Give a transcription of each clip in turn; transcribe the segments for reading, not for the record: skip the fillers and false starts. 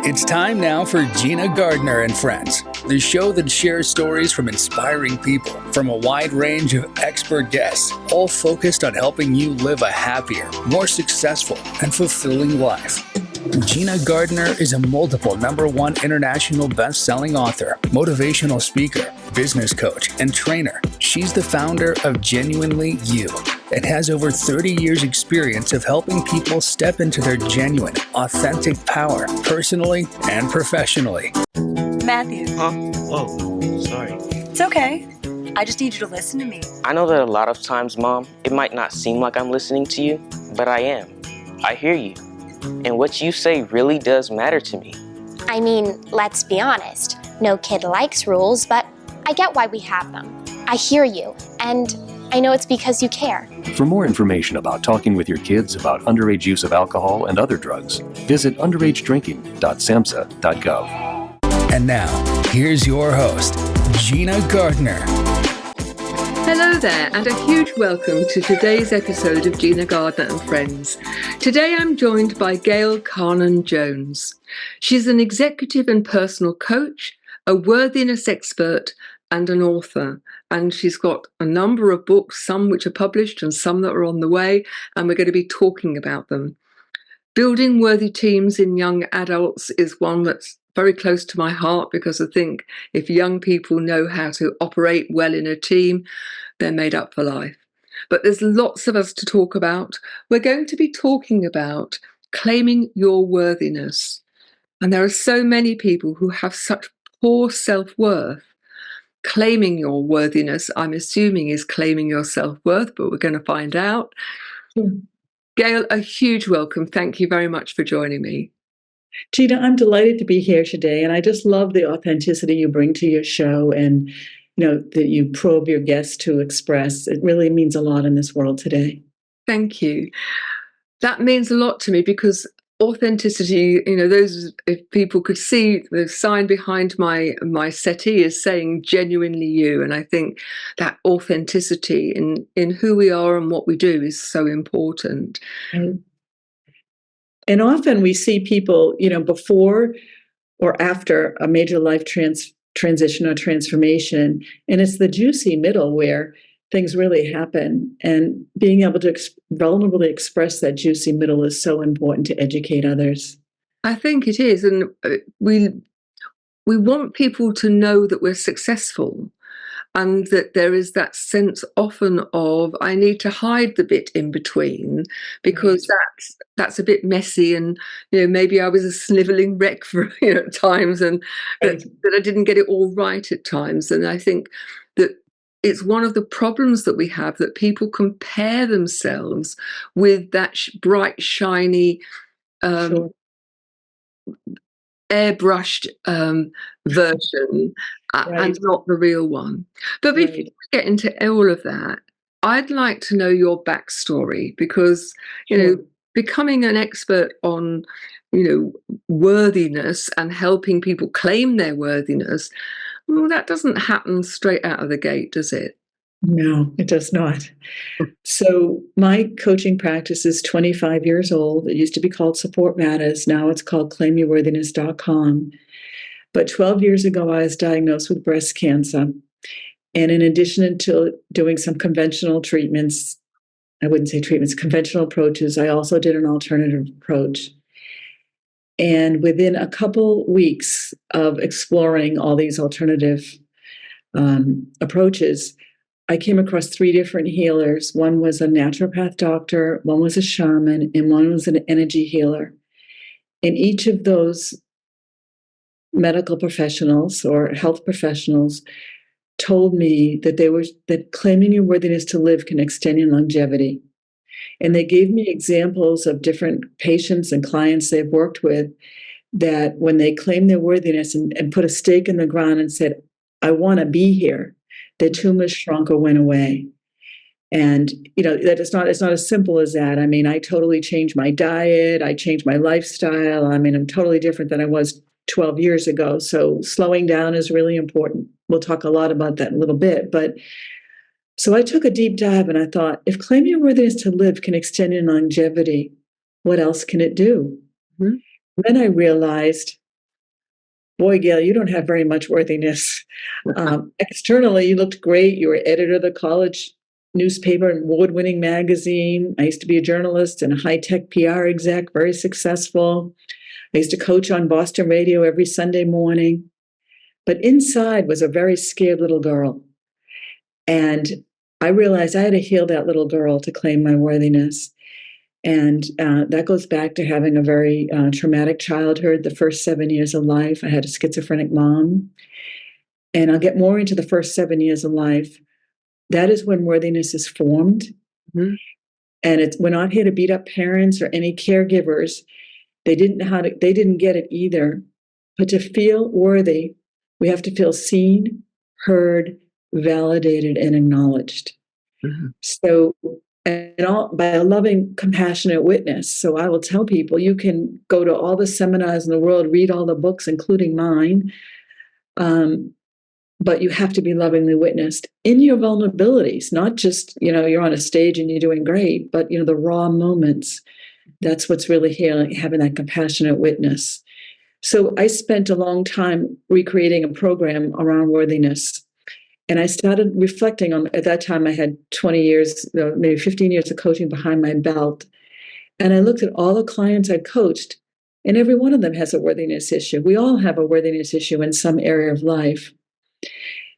It's time now for Gina Gardiner and Friends, the show that shares stories from inspiring people from a wide range of expert guests, all focused on helping you live a happier, more successful, and fulfilling life. Gina Gardiner is a multiple #1 international best-selling author, motivational speaker, business coach, and trainer. She's the founder of Genuinely You and has over 30 years experience of helping people step into their genuine, authentic power, personally and professionally. Matthew. Huh? Oh, sorry. It's okay. I just need you to listen to me. I know that a lot of times, Mom, it might not seem like I'm listening to you, but I am. I hear you. And what you say really does matter to me. I mean, let's be honest. No kid likes rules, but I get why we have them. I hear you, and I know it's because you care. For more information about talking with your kids about underage use of alcohol and other drugs, visit underagedrinking.samhsa.gov. And now, here's your host, Gina Gardiner. Hello there, and a huge welcome to today's episode of Gina Gardiner and Friends. Today I'm joined by Gail Carnan-Jones. She's an executive and personal coach, a worthiness expert, and an author. And she's got a number of books, some which are published and some that are on the way, and we're going to be talking about them. Building worthy teams in young adults is one that's very close to my heart, because I think if young people know how to operate well in a team, they're made up for life. But there's lots of us to talk about. We're going to be talking about claiming your worthiness. And there are so many people who have such poor self-worth. Claiming your worthiness, I'm assuming, is claiming your self-worth, but we're going to find out. Gail, a huge welcome. Thank you very much for joining me. Gina, I'm delighted to be here today, and I just love the authenticity you bring to your show, and that you probe your guests to express. It really means a lot in this world today. Thank you. That means a lot to me, because authenticity, those, if people could see the sign behind my settee is saying genuinely you, and I think that authenticity in who we are and what we do is so important. And often we see people, before or after a major life transition or transformation, and it's the juicy middle where things really happen. And being able to vulnerably express that juicy middle is so important to educate others. I think it is, and we want people to know that we're successful. And that there is that sense often of, I need to hide the bit in between, because that's a bit messy, and maybe I was a snivelling wreck for times, and that I didn't get it all right at times. And I think that it's one of the problems that we have, that people compare themselves with that bright, shiny, airbrushed version, and not the real one. But before we get into all of that, I'd like to know your backstory, because becoming an expert on worthiness and helping people claim their worthiness, well, that doesn't happen straight out of the gate, does it? No, it does not. So my coaching practice is 25 years old. It used to be called Support Matters. Now it's called claimyourworthiness.com. But 12 years ago, I was diagnosed with breast cancer. And in addition to doing some conventional treatments, I wouldn't say treatments, conventional approaches, I also did an alternative approach. And within a couple weeks of exploring all these alternative approaches, I came across 3 different healers. One was a naturopath doctor, one was a shaman, and one was an energy healer. And each of those medical professionals or health professionals told me that claiming your worthiness to live can extend your longevity. And they gave me examples of different patients and clients they've worked with, that when they claimed their worthiness and put a stake in the ground and said, I want to be here, their tumors shrunk or went away. And, that it's not as simple as that. I mean, I totally changed my diet. I changed my lifestyle. I mean, I'm totally different than I was 12 years ago. So slowing down is really important. We'll talk a lot about that in a little bit. But so I took a deep dive, and I thought, if claiming your worthiness to live can extend your longevity, what else can it do? Mm-hmm. Then I realized boy, Gail, you don't have very much worthiness. Externally, you looked great. You were editor of the college newspaper and award-winning magazine. I used to be a journalist and a high-tech PR exec, very successful. I used to coach on Boston radio every Sunday morning. But inside was a very scared little girl. And I realized I had to heal that little girl to claim my worthiness. And that goes back to having a very traumatic childhood, the first 7 years of life. I had a schizophrenic mom. And I'll get more into the first 7 years of life. That is when worthiness is formed. Mm-hmm. And we're not here to beat up parents or any caregivers. They didn't get it either. But to feel worthy, we have to feel seen, heard, validated, and acknowledged. Mm-hmm. So, by a loving, compassionate witness. So I will tell people, you can go to all the seminars in the world, read all the books, including mine, but you have to be lovingly witnessed in your vulnerabilities, not just, you're on a stage and you're doing great, but, the raw moments. That's what's really healing, having that compassionate witness. So I spent a long time recreating a program around worthiness. And I started reflecting on, at that time I had 20 years, maybe 15 years of coaching behind my belt. And I looked at all the clients I coached, and every one of them has a worthiness issue. We all have a worthiness issue in some area of life.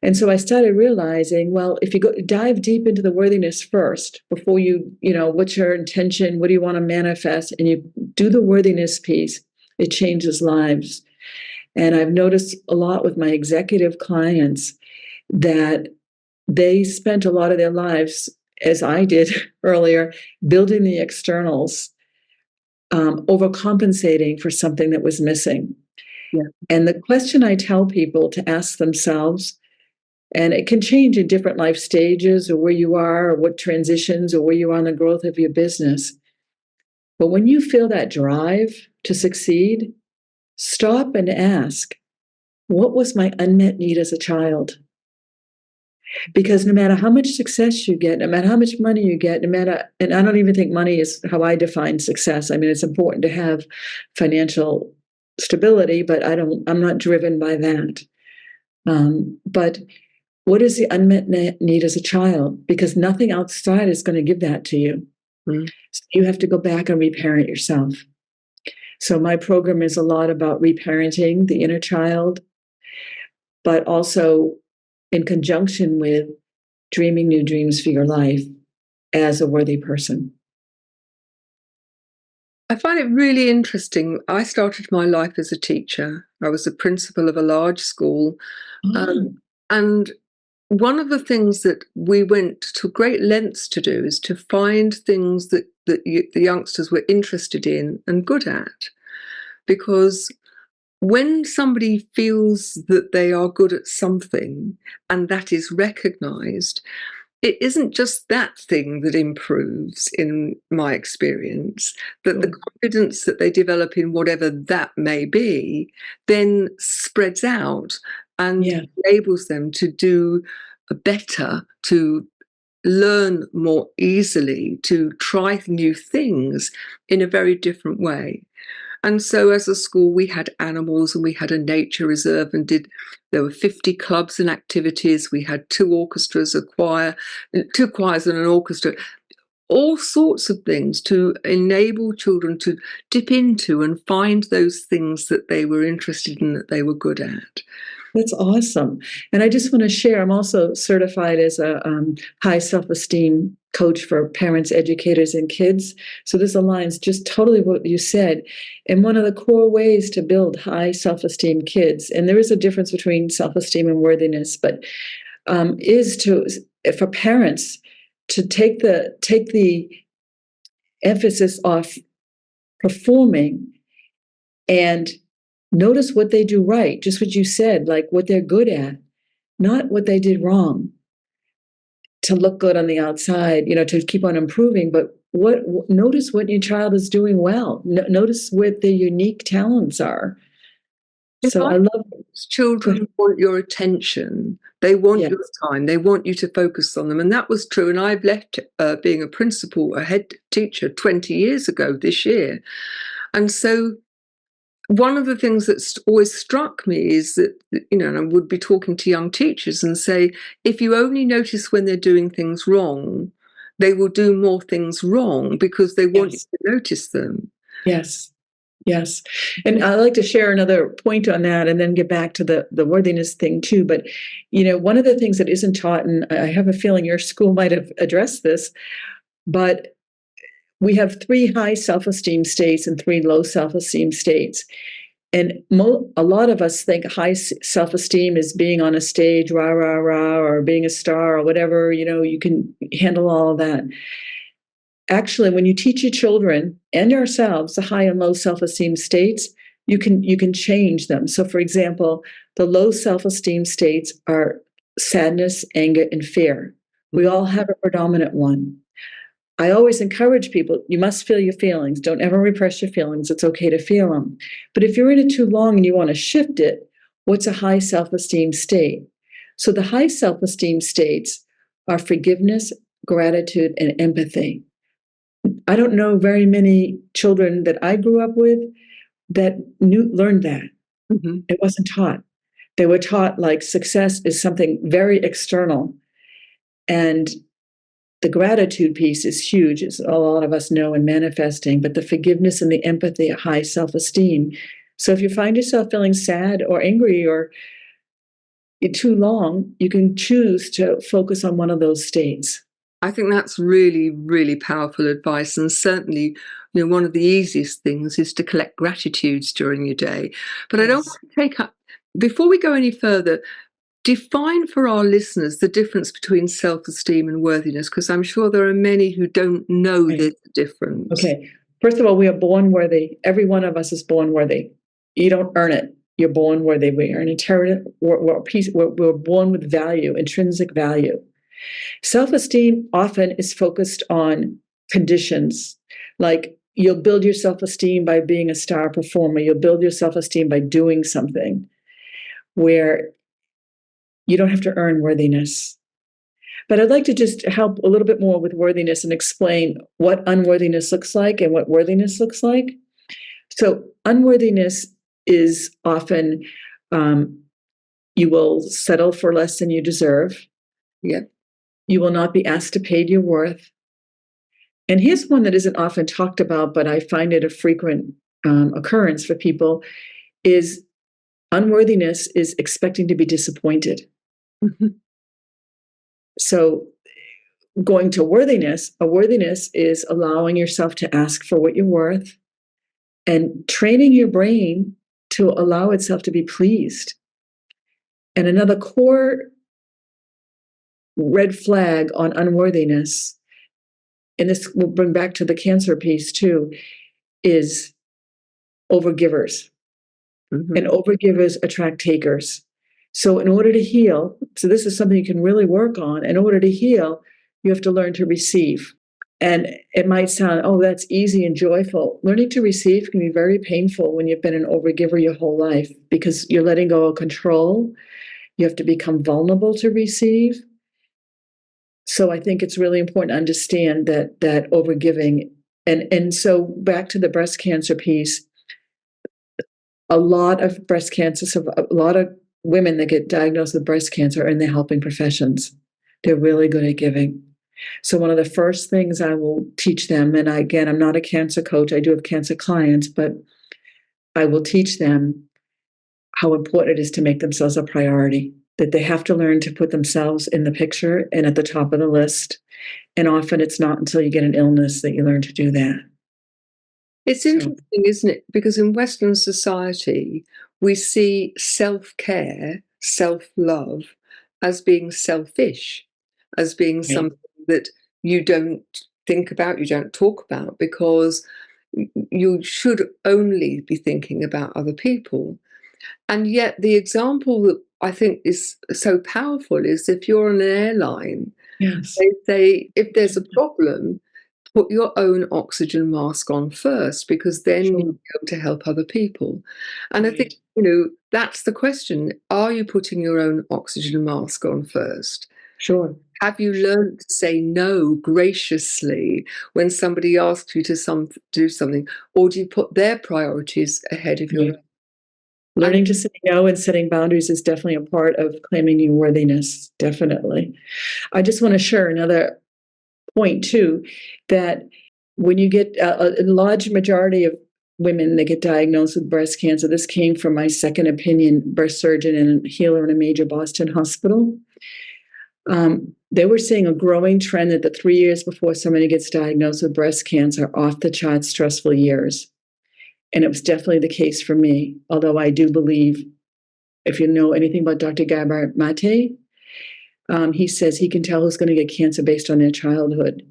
And so I started realizing, well, if you dive deep into the worthiness first, before what's your intention? What do you want to manifest? And you do the worthiness piece, it changes lives. And I've noticed a lot with my executive clients that they spent a lot of their lives, as I did earlier, building the externals, overcompensating for something that was missing. Yeah. And the question I tell people to ask themselves, and it can change in different life stages or where you are or what transitions or where you are in the growth of your business. But when you feel that drive to succeed, stop and ask, what was my unmet need as a child? Because no matter how much success you get, no matter how much money you get, and I don't even think money is how I define success. I mean, it's important to have financial stability, but I'm not driven by that. But what is the unmet need as a child? Because nothing outside is going to give that to you. Mm-hmm. So you have to go back and reparent yourself. So my program is a lot about reparenting the inner child, but also in conjunction with dreaming new dreams for your life as a worthy person. I find it really interesting. I started my life as a teacher. I was the principal of a large school. And one of the things that we went to great lengths to do is to find things that the youngsters were interested in and good at. Because when somebody feels that they are good at something and that is recognized, it isn't just that thing that improves, in my experience, that the confidence that they develop in whatever that may be then spreads out and enables them to do better, to learn more easily, to try new things in a very different way. And so as a school, we had animals and we had a nature reserve there were 50 clubs and activities. We had 2 orchestras, a choir, 2 choirs and an orchestra, all sorts of things to enable children to dip into and find those things that they were interested in, that they were good at. That's awesome. And I just want to share, I'm also certified as a high self-esteem coach for parents, educators, and kids. So this aligns just totally what you said. And one of the core ways to build high self-esteem kids, and there is a difference between self-esteem and worthiness, but is for parents to take the emphasis off performing and notice what they do right, just what you said, like what they're good at, not what they did wrong. To look good on the outside, to keep on improving, but notice what your child is doing well. Notice what their unique talents are. So I love children want your attention. They want your time. They want you to focus on them. And that was true. And I've left being a principal, a head teacher 20 years ago this year. And so one of the things that's always struck me is that, and I would be talking to young teachers and say, if you only notice when they're doing things wrong, they will do more things wrong because they want you to notice them. Yes. Yes. And I'd like to share another point on that and then get back to the worthiness thing too. But, one of the things that isn't taught, and I have a feeling your school might have addressed this, but we have 3 high self-esteem states and 3 low self-esteem states. And a lot of us think high self-esteem is being on a stage, rah, rah, rah, or being a star or whatever, you can handle all of that. Actually, when you teach your children and ourselves the high and low self-esteem states, you can change them. So, for example, the low self-esteem states are sadness, anger, and fear. We all have a predominant one. I always encourage people, you must feel your feelings. Don't ever repress your feelings. It's okay to feel them. But if you're in it too long and you want to shift it, what's a high self-esteem state? So the high self-esteem states are forgiveness, gratitude, and empathy. I don't know very many children that I grew up with that learned that. Mm-hmm. It wasn't taught. They were taught like success is something very external. And the gratitude piece is huge, as a lot of us know in manifesting, but the forgiveness and the empathy, high self-esteem. So if you find yourself feeling sad or angry or too long, you can choose to focus on one of those states. I think that's really, really powerful advice. And certainly, one of the easiest things is to collect gratitudes during your day. But I don't want to take up, before we go any further, define for our listeners the difference between self-esteem and worthiness, because I'm sure there are many who don't know this difference. Okay. First of all, we are born worthy. Every one of us is born worthy. You don't earn it. You're born worthy. We are an inherited, we're born with value, intrinsic value. Self-esteem often is focused on conditions, like you'll build your self-esteem by being a star performer. You'll build your self-esteem by doing something, where you don't have to earn worthiness. But I'd like to just help a little bit more with worthiness and explain what unworthiness looks like and what worthiness looks like. So unworthiness is often you will settle for less than you deserve. Yep. You will not be asked to pay your worth. And here's one that isn't often talked about, but I find it a frequent occurrence for people, is unworthiness is expecting to be disappointed. Mm-hmm. So going to worthiness, a worthiness is allowing yourself to ask for what you're worth and training your brain to allow itself to be pleased. And another core red flag on unworthiness, and this will bring back to the cancer piece too, is overgivers. Mm-hmm. And overgivers attract takers. So in order to heal, so this is something you can really work on. In order to heal, you have to learn to receive. And it might sound, oh, that's easy and joyful. Learning to receive can be very painful when you've been an overgiver your whole life, because you're letting go of control. You have to become vulnerable to receive. So I think it's really important to understand that overgiving. And so back to the breast cancer piece, a lot of breast cancer, so a lot of women that get diagnosed with breast cancer are in the helping professions. They're really good at giving. So one of the first things I will teach them, and again, I'm not a cancer coach, I do have cancer clients, but I will teach them how important it is to make themselves a priority, that they have to learn to put themselves in the picture and at the top of the list. And often it's not until you get an illness that you learn to do that. It's interesting, isn't it? Because in Western society, we see self-care, self-love as being selfish, as being something that you don't think about, you don't talk about, because you should only be thinking about other people. And yet the example that I think is so powerful is if you're on an airline, Yes. they say if there's a problem, put your own oxygen mask on first, because then you're able to help other people. And I think, that's the question. Are you putting your own oxygen mask on first? Sure. Have you learned to say no graciously when somebody asks you to do something, or do you put their priorities ahead of your own? Learning to say no and setting boundaries is definitely a part of claiming your worthiness. Definitely. I just want to share another point too, that when you get a large majority of women that get diagnosed with breast cancer, this came from my second opinion breast surgeon and healer in a major Boston hospital. They were seeing a growing trend that the 3 years before somebody gets diagnosed with breast cancer, off the charts stressful years. And it was definitely the case for me, although I do believe, if you know anything about Dr. Gabor Mate, he says he can tell who's going to get cancer based on their childhood.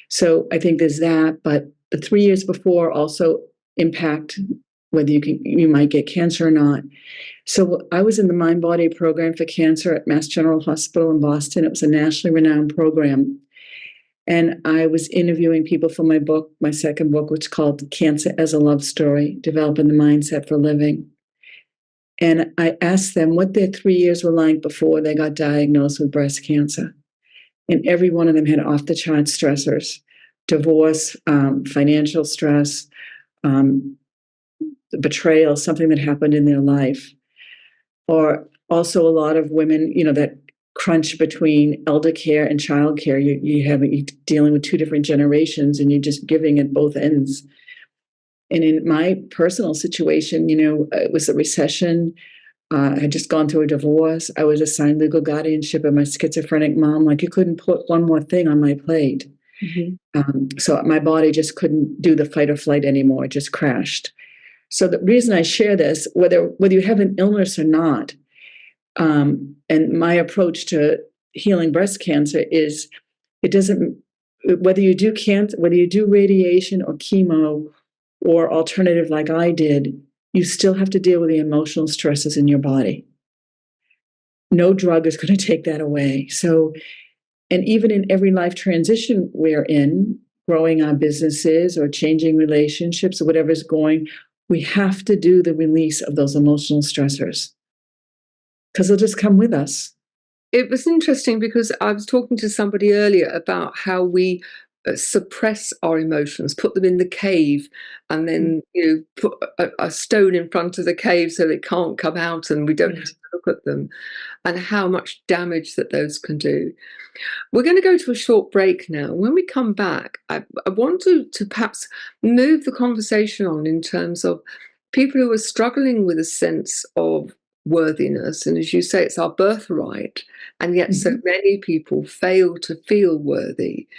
So I think there's that, but the 3 years before also impact whether you might get cancer or not. So I was in the Mind Body program for cancer at Mass General Hospital in Boston. It was a nationally renowned program. And I was interviewing people for my book, my second book, which is called Cancer as a Love Story, Developing the Mindset for Living. And I asked them what their 3 years were like before they got diagnosed with breast cancer. And every one of them had off-the-chart stressors, divorce, financial stress, betrayal, something that happened in their life. Or also a lot of women, that crunch between elder care and child care. You're dealing with two different generations and you're just giving at both ends. And in my personal situation, it was a recession. I had just gone through a divorce. I was assigned legal guardianship of my schizophrenic mom. Like, you couldn't put one more thing on my plate. So my body just couldn't do the fight or flight anymore. It just crashed. So the reason I share this, whether you have an illness or not, and my approach to healing breast cancer is, it doesn't, whether you do radiation or chemo or alternative like I did, you still have to deal with the emotional stresses in your body. No drug is going to take that away. So, and even in every life transition we're in, growing our businesses or changing relationships or whatever's going, we have to do the release of those emotional stressors because they'll just come with us. It was interesting because I was talking to somebody earlier about how we suppress our emotions, put them in the cave, and then put a stone in front of the cave so they can't come out and we don't have to look at them, and how much damage that those can do. We're going to go to a short break now. When we come back, I want to perhaps move the conversation on in terms of people who are struggling with a sense of worthiness. And as you say, it's our birthright, and yet so many people fail to feel worthy.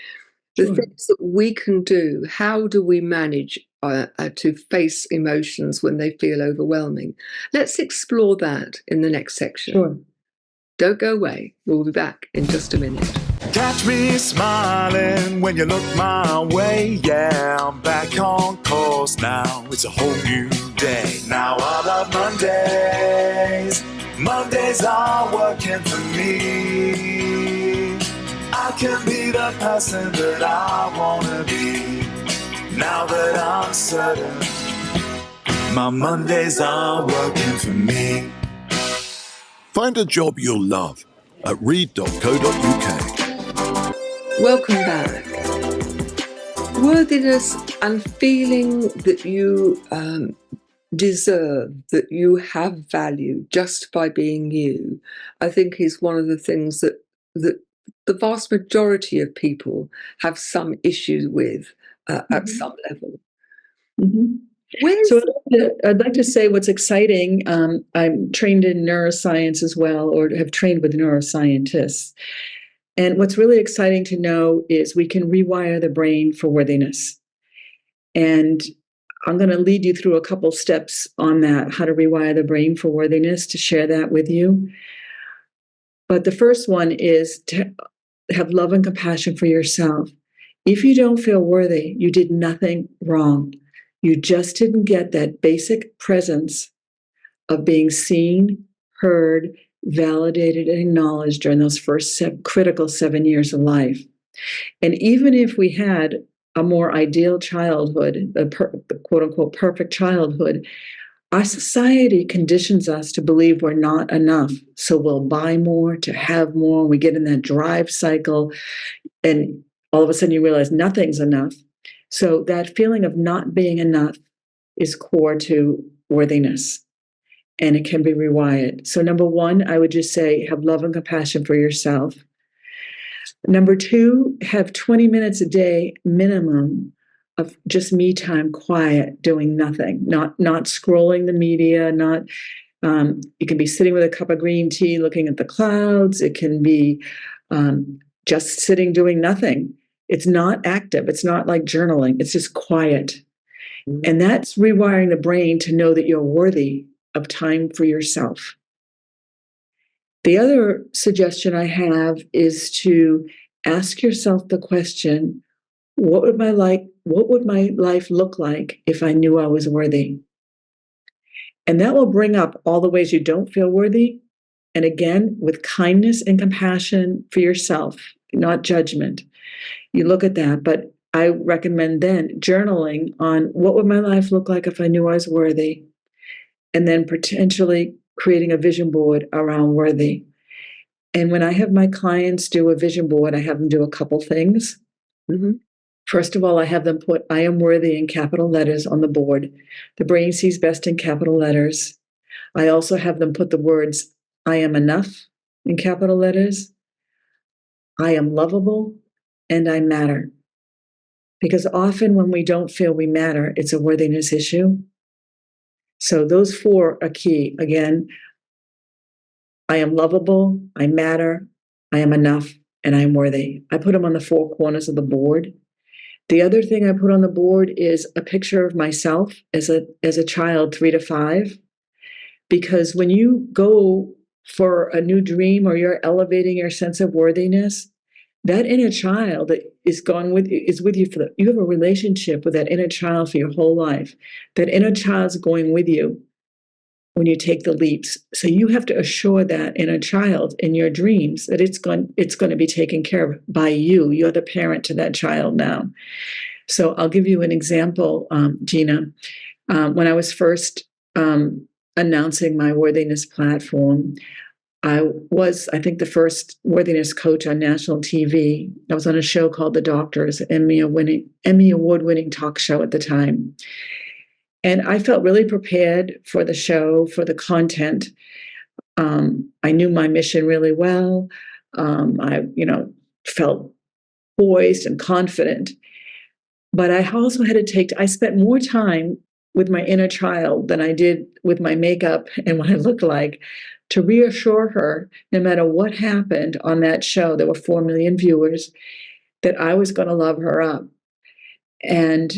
The things that we can do, how do we manage to face emotions when they feel overwhelming? Let's explore that in the next section. Sure. Don't go away. We'll be back in just a minute. Catch me smiling when you look my way. Yeah, I'm back on course now. It's a whole new day. Now I love Mondays. Mondays are working for me. I can be the person that I want to be. Now that I'm certain my Mondays are working for me. Find a job you'll love at read.co.uk. Welcome back. Worthiness and feeling that you deserve, that you have value just by being you, I think is one of the things that the vast majority of people have some issues with at some level. So I'd like to say what's exciting. I'm trained in neuroscience as well, or have trained with neuroscientists. And what's really exciting to know is we can rewire the brain for worthiness. And I'm going to lead you through a couple steps on that, how to rewire the brain for worthiness, to share that with you. But the first one is to have love and compassion for yourself. If you don't feel worthy, you did nothing wrong. You just didn't get that basic presence of being seen, heard, validated, and acknowledged during those first critical 7 years of life. And even if we had a more ideal childhood, the quote unquote perfect childhood, Our society conditions us to believe we're not enough. So we'll buy more to have more. We get in that drive cycle, and all of a sudden you realize nothing's enough. So that feeling of not being enough is core to worthiness, and it can be rewired. So, number one, I would just say have love and compassion for yourself. Number two, have 20 minutes a day minimum of just me time, quiet, doing nothing, not scrolling the media, not it can be sitting with a cup of green tea looking at the clouds. It can be just sitting doing nothing. It's not active. It's not like journaling. It's just quiet. And that's rewiring the brain to know that you're worthy of time for yourself. The other suggestion I have is to ask yourself the question, what would my life look like if I knew I was worthy? And that will bring up all the ways you don't feel worthy. And again, with kindness and compassion for yourself, not judgment. You look at that, but I recommend then journaling on what would my life look like if I knew I was worthy, and then potentially creating a vision board around worthy. And when I have my clients do a vision board, I have them do a couple things. First of all, I have them put I am worthy in capital letters on the board. The brain sees best in capital letters. I also have them put the words I am enough in capital letters. I am lovable and I matter. Because often when we don't feel we matter, it's a worthiness issue. So those four are key. Again, I am lovable, I matter, I am enough, and I am worthy. I put them on the four corners of the board. The other thing I put on the board is a picture of myself as a child, 3 to 5. Because when you go for a new dream or you're elevating your sense of worthiness, that inner child is with you you have a relationship with that inner child for your whole life. That inner child's going with you when you take the leaps. So you have to assure that inner child in your dreams that it's going to be taken care of by you. You're the parent to that child now. So I'll give you an example, Gina. When I was first announcing my worthiness platform, I think, the first worthiness coach on national TV. I was on a show called The Doctors, Emmy award-winning talk show at the time. And I felt really prepared for the show, for the content. I knew my mission really well. I felt poised and confident. But I also had to I spent more time with my inner child than I did with my makeup and what I looked like, to reassure her, no matter what happened on that show, there were 4 million viewers, that I was going to love her up. And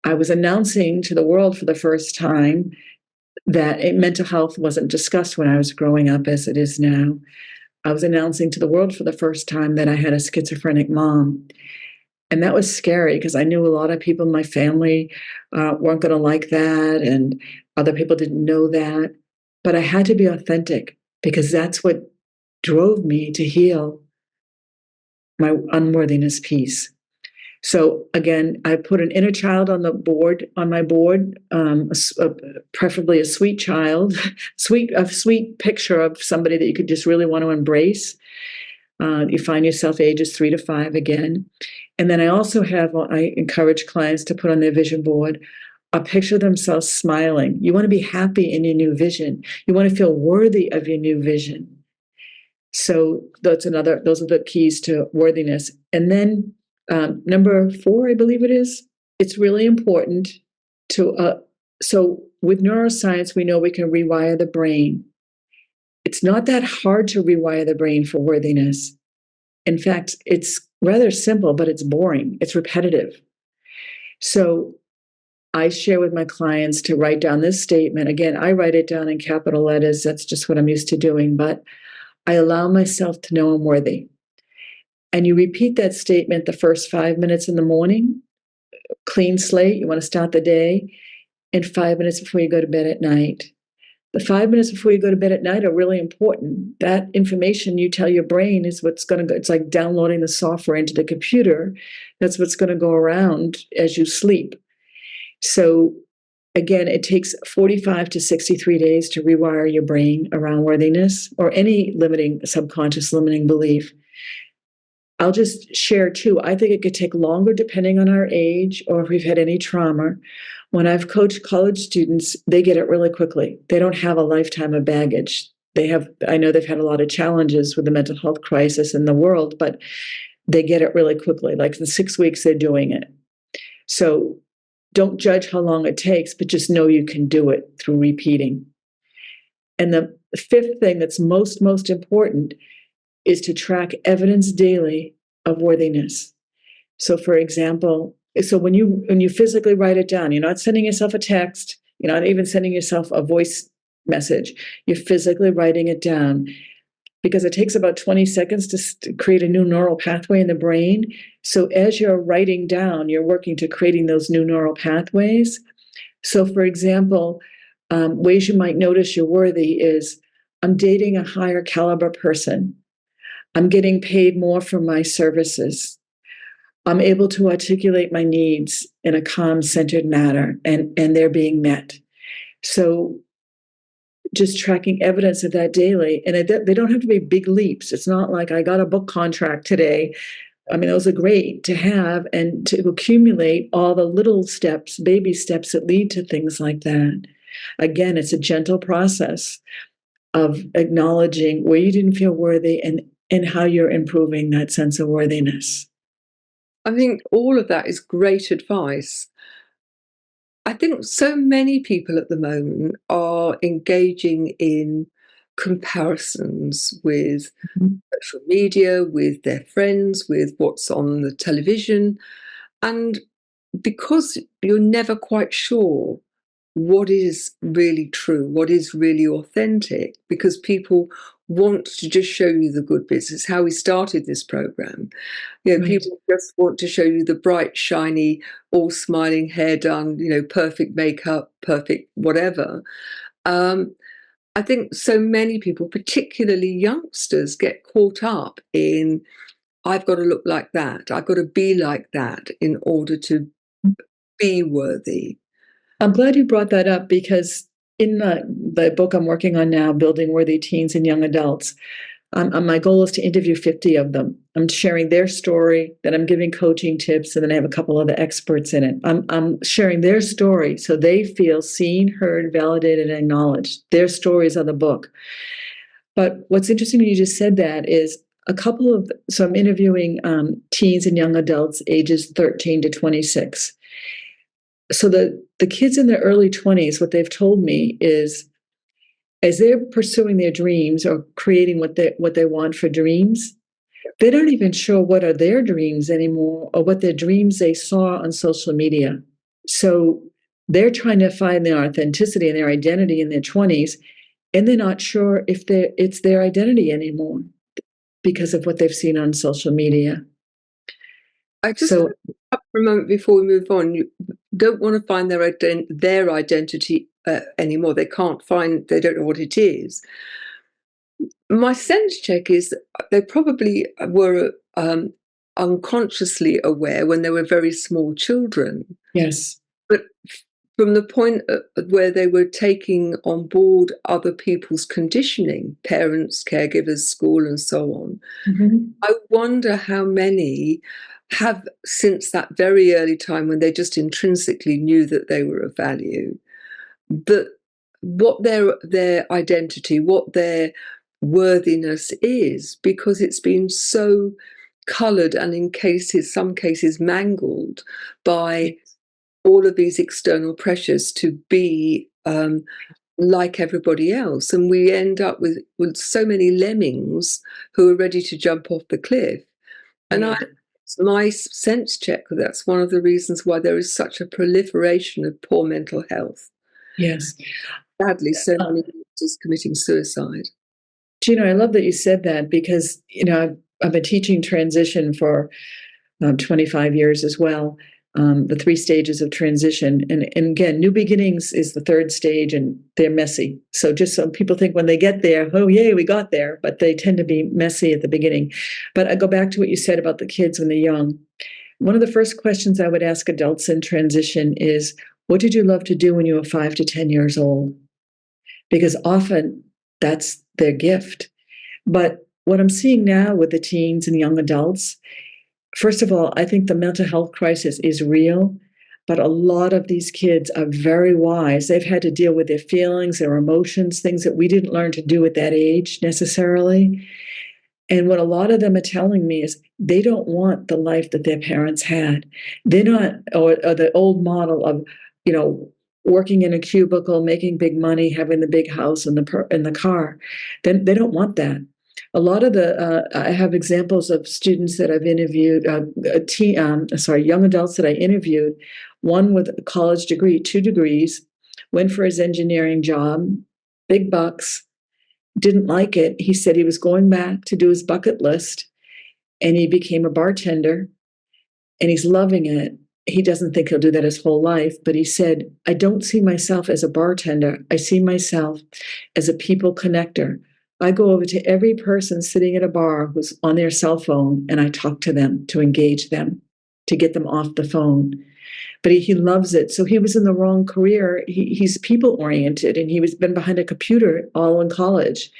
I was announcing to the world for the first time that mental health wasn't discussed when I was growing up as it is now. I was announcing to the world for the first time that I had a schizophrenic mom. And that was scary because I knew a lot of people in my family weren't going to like that, and other people didn't know that. But I had to be authentic because that's what drove me to heal my unworthiness piece. So again, I put an inner child on my board, preferably a sweet child, a sweet picture of somebody that you could just really want to embrace. You find yourself ages 3 to 5 again. And then I encourage clients to put on their vision board a picture of themselves smiling. You want to be happy in your new vision. You want to feel worthy of your new vision. So those are the keys to worthiness. And then number 4, I believe it is, it's really important so with neuroscience, we know we can rewire the brain. It's not that hard to rewire the brain for worthiness. In fact, it's rather simple, but it's boring. It's repetitive. So I share with my clients to write down this statement. Again, I write it down in capital letters. That's just what I'm used to doing. But I allow myself to know I'm worthy. And you repeat that statement the first 5 minutes in the morning, clean slate. You want to start the day, and 5 minutes before you go to bed at night. The 5 minutes before you go to bed at night are really important. That information you tell your brain is what's going to go. It's like downloading the software into the computer. That's what's going to go around as you sleep. So Again, it takes 45 to 63 days to rewire your brain around worthiness or any limiting, subconscious limiting belief. I'll just share too. I think it could take longer depending on our age or if we've had any trauma. When I've coached college students, they get it really quickly. They don't have a lifetime of baggage. I know they've had a lot of challenges with the mental health crisis in the world, but they get it really quickly. Like in 6 weeks, they're doing it. So don't judge how long it takes, but just know you can do it through repeating. And the fifth thing that's most important is to track evidence daily of worthiness. So for example, when you physically write it down, you're not sending yourself a text, you're not even sending yourself a voice message, you're physically writing it down. Because it takes about 20 seconds to create a new neural pathway in the brain. So as you're writing down, you're working to creating those new neural pathways. So for example, ways you might notice you're worthy is, I'm dating a higher caliber person. I'm getting paid more for my services. I'm able to articulate my needs in a calm, centered manner, and they're being met. So just tracking evidence of that daily. And they don't have to be big leaps. It's not like I got a book contract today. I mean, those are great to have and to accumulate all the little steps, baby steps that lead to things like that. Again, it's a gentle process of acknowledging where you didn't feel worthy and how you're improving that sense of worthiness. I think all of that is great advice. I think so many people at the moment are engaging in comparisons with social media, with their friends, with what's on the television. And because you're never quite sure what is really true, what is really authentic, because people want to just show you the good bits. It's how we started this program. Right. People just want to show you the bright, shiny, all smiling, hair done, perfect makeup, perfect whatever. I think so many people, particularly youngsters, get caught up in, I've got to look like that, I've got to be like that in order to be worthy. I'm glad you brought that up because in the book I'm working on now, Building Worthy Teens and Young Adults, my goal is to interview 50 of them. I'm sharing their story, then I'm giving coaching tips, and then I have a couple other experts in it. I'm sharing their story so they feel seen, heard, validated, and acknowledged. Their stories are the book. But what's interesting when you just said that is so I'm interviewing teens and young adults ages 13 to 26. So the kids in their early 20s, what they've told me is, as they're pursuing their dreams or creating what they want for dreams, they're not even sure what are their dreams anymore or what their dreams they saw on social media. So they're trying to find their authenticity and their identity in their 20s, and they're not sure if it's their identity anymore because of what they've seen on social media. I just for a moment before we move on, you don't want to find their identity anymore. They don't know what it is. My sense check is they probably were unconsciously aware when they were very small children. Yes. But from the point where they were taking on board other people's conditioning, parents, caregivers, school, and so on, I wonder how many have, since that very early time when they just intrinsically knew that they were of value, that what their identity, what their worthiness is, because it's been so coloured and in some cases mangled by all of these external pressures to be like everybody else. And we end up with so many lemmings who are ready to jump off the cliff. And my sense check, that's one of the reasons why there is such a proliferation of poor mental health. Yes. Sadly, so many is committing suicide. Gina, I love that you said that because, I've been teaching transition for 25 years as well, the 3 stages of transition. And again, new beginnings is the 3rd stage and they're messy. So just so people think when they get there, oh, yay, we got there, but they tend to be messy at the beginning. But I go back to what you said about the kids when they're young. One of the first questions I would ask adults in transition is, What did you love to do when you were 5 to 10 years old? Because often that's their gift. But what I'm seeing now with the teens and young adults, first of all, I think the mental health crisis is real, but a lot of these kids are very wise. They've had to deal with their feelings, their emotions, things that we didn't learn to do at that age necessarily. And what a lot of them are telling me is they don't want the life that their parents had. They're not, or the old model of, working in a cubicle, making big money, having the big house and the car. They don't want that. A lot of I have examples of students that I've interviewed, young adults that I interviewed, one with a college degree, 2 degrees, went for his engineering job, big bucks, didn't like it. He said he was going back to do his bucket list, and he became a bartender, and he's loving it. He doesn't think he'll do that his whole life, but he said, I don't see myself as a bartender. I see myself as a people connector. I go over to every person sitting at a bar who's on their cell phone, and I talk to them to engage them, to get them off the phone. But he loves it. So he was in the wrong career. He's people-oriented, and he was been behind a computer all in college.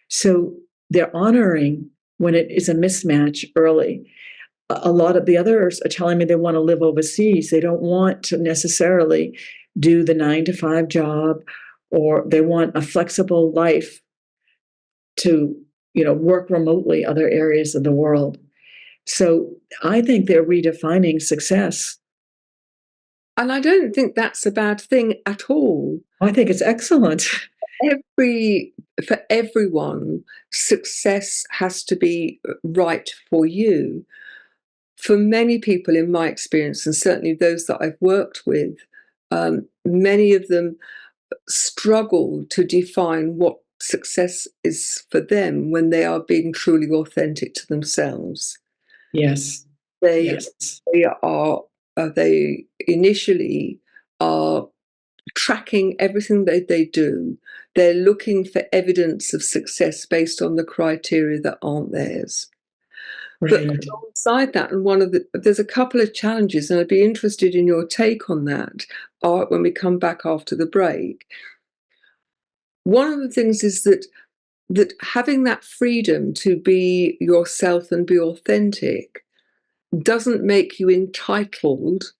So they're honoring when it is a mismatch early. A lot of the others are telling me they want to live overseas. They don't want to necessarily do the 9-to-5 job, or they want a flexible life to, work remotely other areas of the world. So I think they're redefining success. And I don't think that's a bad thing at all. I think it's excellent. For everyone, success has to be right for you. For many people, in my experience, and certainly those that I've worked with, many of them struggle to define what success is for them when they are being truly authentic to themselves. Yes. They initially are tracking everything that they do. They're looking for evidence of success based on the criteria that aren't theirs. Right. But alongside that, and there's a couple of challenges, and I'd be interested in your take on that when we come back after the break. One of the things is that having that freedom to be yourself and be authentic doesn't make you entitled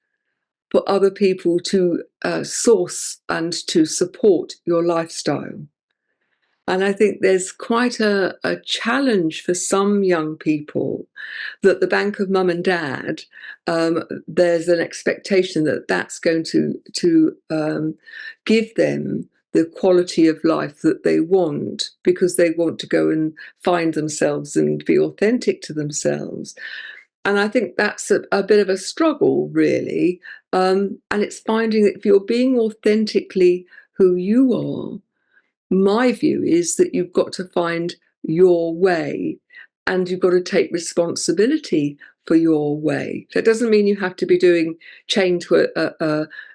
for other people to source and to support your lifestyle. And I think there's quite a challenge for some young people that the bank of mum and dad, there's an expectation that that's going to give them the quality of life that they want, because they want to go and find themselves and be authentic to themselves. And I think that's a bit of a struggle, really. And it's finding that if you're being authentically who you are, my view is that you've got to find your way, and you've got to take responsibility for your way. That doesn't mean you have to be chained to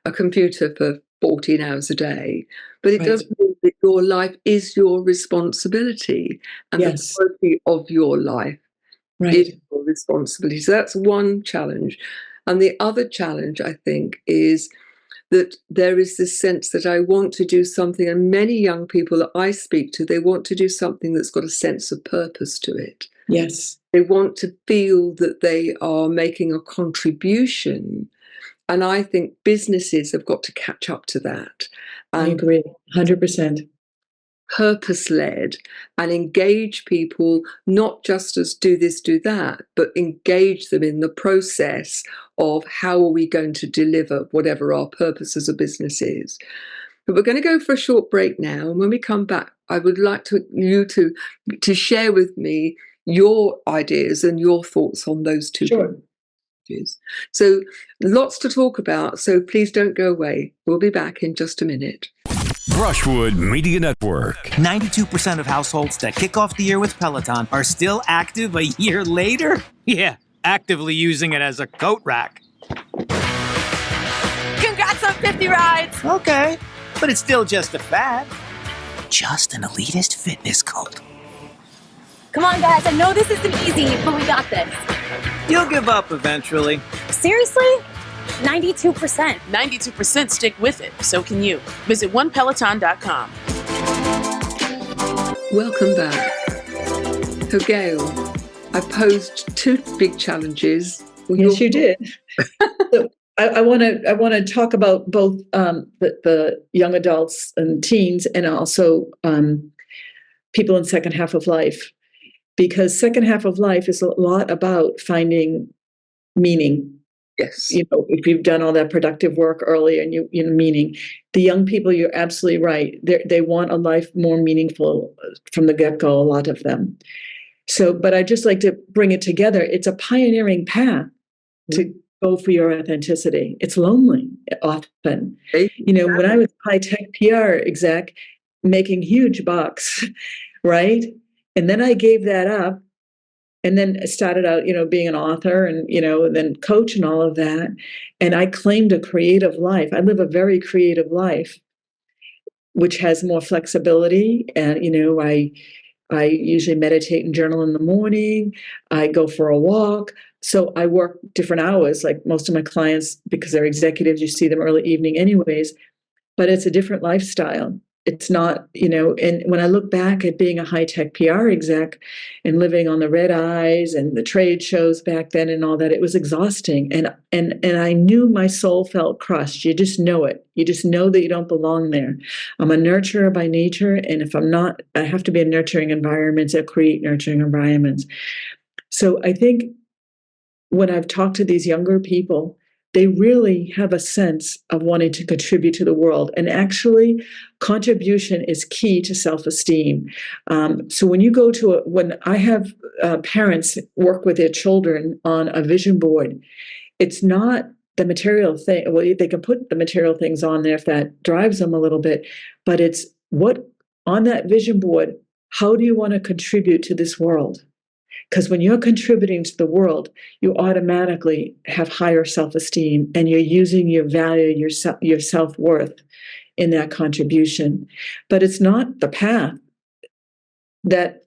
a computer for 14 hours a day, but it does mean that your life is your responsibility, and the quality of your life is your responsibility. So that's one challenge. And the other challenge, I think, is that there is this sense that I want to do something, and many young people that I speak to, they want to do something that's got a sense of purpose to it. Yes. They want to feel that they are making a contribution. And I think businesses have got to catch up to that. I agree, 100%. Purpose-led, and engage people, not just as do this, do that, but engage them in the process of how are we going to deliver whatever our purpose as a business is. But we're going to go for a short break now, and when we come back, I would like you to share with me your ideas and your thoughts on those two. Sure. So lots to talk about, so please don't go away. We'll be back in just a minute. Brushwood Media Network. 92% of households that kick off the year with Peloton are still active a year later? Yeah, actively using it as a coat rack. Congrats on 50 rides! Okay, but it's still just a fad. Just an elitist fitness cult. Come on, guys, I know this isn't easy, but we got this. You'll give up eventually. Seriously? 92%. 92% stick with it. So can you. Visit onepeloton.com. Welcome back. So, Gail, I posed two big challenges. Yes, you did. So I want to talk about both the young adults and teens, and also people in second half of life, because second half of life is a lot about finding meaning. Yes. If you've done all that productive work earlier and meaning, the young people, you're absolutely right. They want a life more meaningful from the get-go, a lot of them. So, but I just like to bring it together. It's a pioneering path to go for your authenticity. It's lonely often. When I was high-tech PR exec, making huge bucks, right? And then I gave that up. And then started out, being an author and, then coach and all of that. And I claimed a creative life. I live a very creative life, which has more flexibility. And, I usually meditate and journal in the morning. I go for a walk. So I work different hours, like most of my clients, because they're executives, you see them early evening anyways. But it's a different lifestyle. It's not, and when I look back at being a high-tech PR exec and living on the red eyes and the trade shows back then and all that, it was exhausting. And I knew my soul felt crushed. You just know it. You just know that you don't belong there. I'm a nurturer by nature. And if I'm not, I have to be in nurturing environments that create nurturing environments. So I think when I've talked to these younger people, they really have a sense of wanting to contribute to the world. And actually, contribution is key to self-esteem. So when you go to when I have parents work with their children on a vision board, it's not the material thing. Well, they can put the material things on there if that drives them a little bit, but it's what on that vision board, how do you want to contribute to this world? Because when you're contributing to the world, you automatically have higher self-esteem and you're using your value, your self-worth in that contribution. But it's not the path that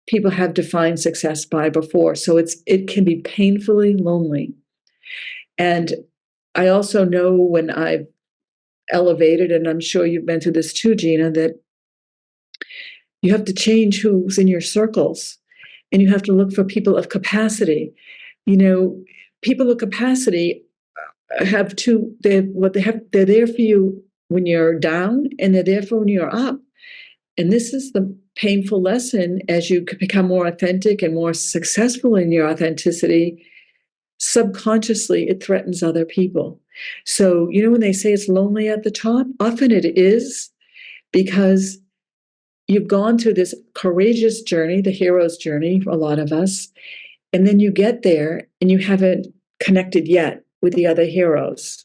people have defined success by before. So it can be painfully lonely. And I also know when I've elevated, and I'm sure you've been through this too, Gina, that you have to change who's in your circles. And you have to look for people of capacity. People of capacity have they're there for you when you're down, and they're there for when you're up. And this is the painful lesson as you become more authentic and more successful in your authenticity. Subconsciously, it threatens other people. So, when they say it's lonely at the top, often it is, because you've gone through this courageous journey, the hero's journey for a lot of us, and then you get there and you haven't connected yet with the other heroes.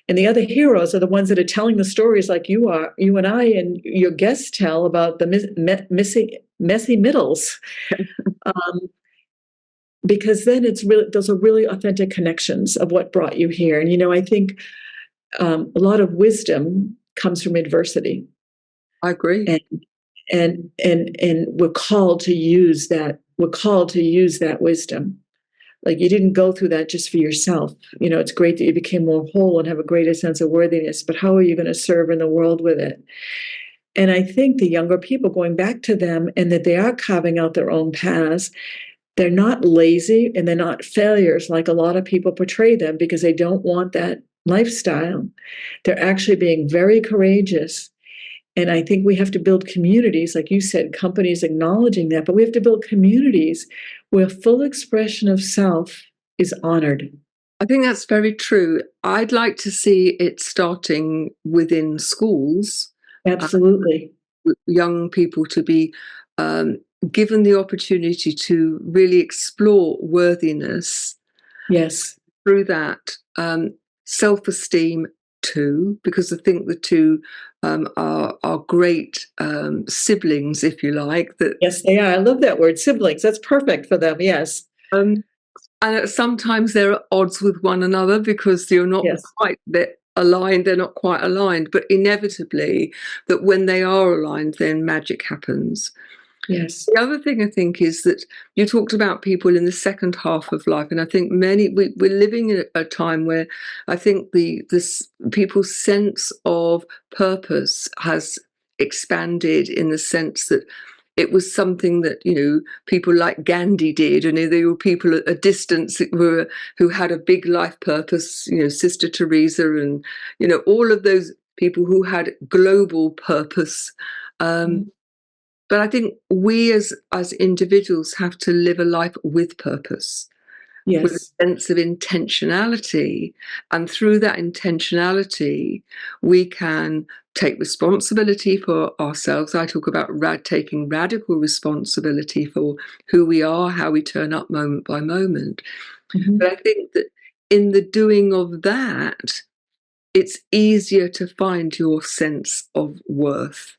And the other heroes are the ones that are telling the stories like you and I and your guests tell about the messy middles. Because then those are really authentic connections of what brought you here. And, I think a lot of wisdom comes from adversity. I agree. And we're called to use that. We're called to use that wisdom. Like, you didn't go through that just for yourself. It's great that you became more whole and have a greater sense of worthiness, but how are you going to serve in the world with it? And I think the younger people, going back to them, and that they are carving out their own paths, they're not lazy and they're not failures like a lot of people portray them, because they don't want that lifestyle. They're actually being very courageous. And I think we have to build communities, like you said, companies acknowledging that, but we have to build communities where full expression of self is honored. I think that's very true. I'd like to see it starting within schools. Absolutely. Young people to be given the opportunity to really explore worthiness. Yes. Through that, self-esteem too, because I think the two are great siblings, if you like. Yes, they are. I love that word, siblings. That's perfect for them. Yes. And sometimes they're at odds with one another because you're not quite aligned. They're not quite aligned, but inevitably, that when they are aligned, then magic happens. Yes. The other thing I think is that you talked about people in the second half of life, and I think we're living in a time where I think this people's sense of purpose has expanded in the sense that it was something that, you know, people like Gandhi did, and there were people at a distance who had a big life purpose, you know, Sister Teresa, and, you know, all of those people who had global purpose. But I think we as individuals have to live a life with purpose, with a sense of intentionality. And through that intentionality, we can take responsibility for ourselves. I talk about taking radical responsibility for who we are, how we turn up moment by moment. But I think that in the doing of that, it's easier to find your sense of worth.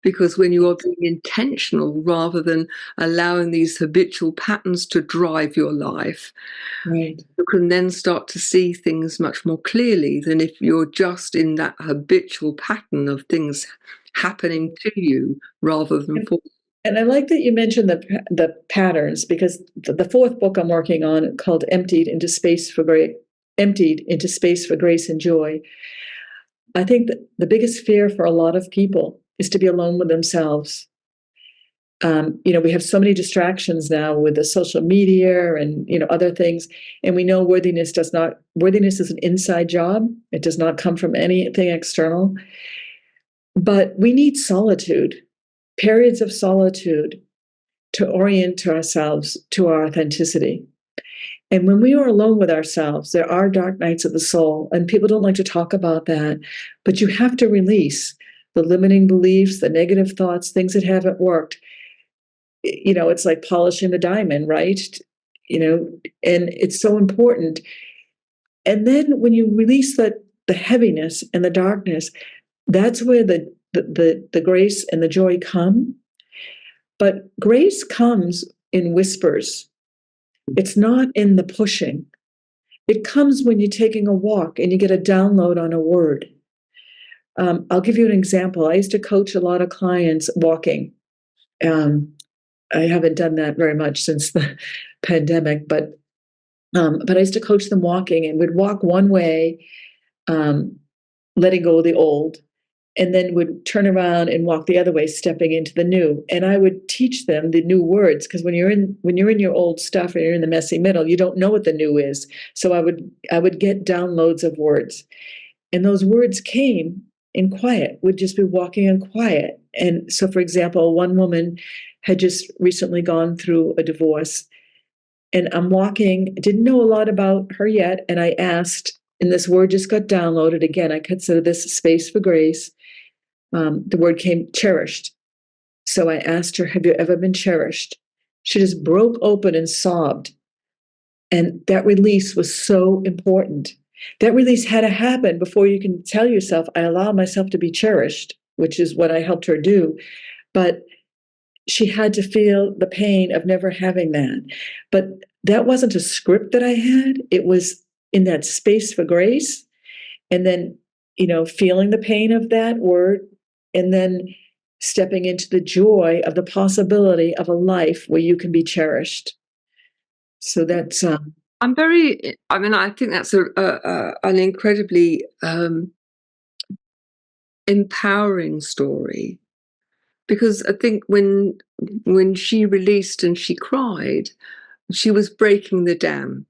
Because when you are being intentional rather than allowing these habitual patterns to drive your life, right, you can then start to see things much more clearly than if you're just in that habitual pattern of things happening to you rather than for. And I like that you mentioned the patterns, because the fourth book I'm working on, called Emptied into Space for Grace and Joy. I think that the biggest fear for a lot of people is to be alone with themselves. You know, we have so many distractions now with the social media and, you know, other things. And we know worthiness is an inside job. It does not come from anything external. But we need solitude, periods of solitude, to orient ourselves to our authenticity. And when we are alone with ourselves, there are dark nights of the soul, and people don't like to talk about that. But you have to release the limiting beliefs, the negative thoughts, things that haven't worked. You know, it's like polishing the diamond, right? You know, and it's so important. And then when you release the heaviness and the darkness, that's where the grace and the joy come. But grace comes in whispers. It's not in the pushing. It comes when you're taking a walk and you get a download on a word. I'll give you an example. I used to coach a lot of clients walking. I haven't done that very much since the pandemic, but I used to coach them walking, and would walk one way, letting go of the old, and then would turn around and walk the other way, stepping into the new. And I would teach them the new words, because when you're in your old stuff and you're in the messy middle, you don't know what the new is. So I would get downloads of words, and those words came in quiet. Would just be walking in quiet. And so, for example, one woman had just recently gone through a divorce, and I'm walking, didn't know a lot about her yet, and I asked, and this word just got downloaded again. I consider this a space for grace. The word came cherished. So I asked her, have you ever been cherished? She just broke open and sobbed. And that release was so important. That release had to happen before you can tell yourself, I allow myself to be cherished, which is what I helped her do. But she had to feel the pain of never having that. But that wasn't a script that I had. It was in that space for grace. And then, you know, feeling the pain of that word, and then stepping into the joy of the possibility of a life where you can be cherished. So that's I think that's an incredibly empowering story, because I think when she released and she cried, she was breaking the dam.